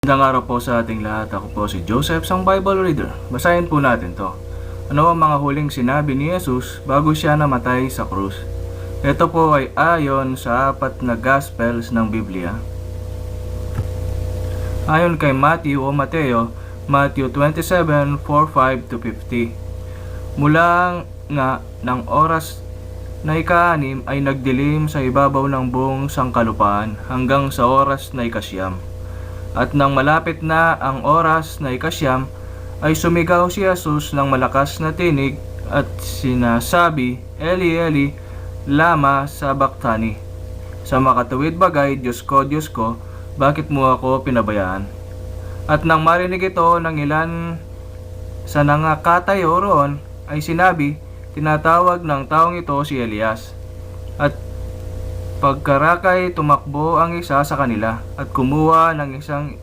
Magandang araw po sa ating lahat. Ako po si Joseph, isang Bible reader. Basahin po natin to. Ano ang mga huling sinabi ni Jesus bago siya namatay sa krus? Ito po ay ayon sa 4 na Gospels ng Biblia. Ayon kay Matthew o Mateo, Matthew 27:45-50. Mula nga ng oras na ika-6 ay nagdilim sa ibabaw ng buong sangkalupaan hanggang sa oras na ika-9. At nang malapit na ang oras na ika-9, ay sumigaw si Jesus ng malakas na tinig at sinasabi, Eli, Eli, lama sabachthani? Sa makatuwid bagay, Diyos ko, bakit mo ako pinabayaan? At nang marinig ito ng ilan sa nangakatayo roon, ay sinabi, tinatawag ng taong ito si Elias. At pagkarakay tumakbo ang isa sa kanila at kumuha ng isang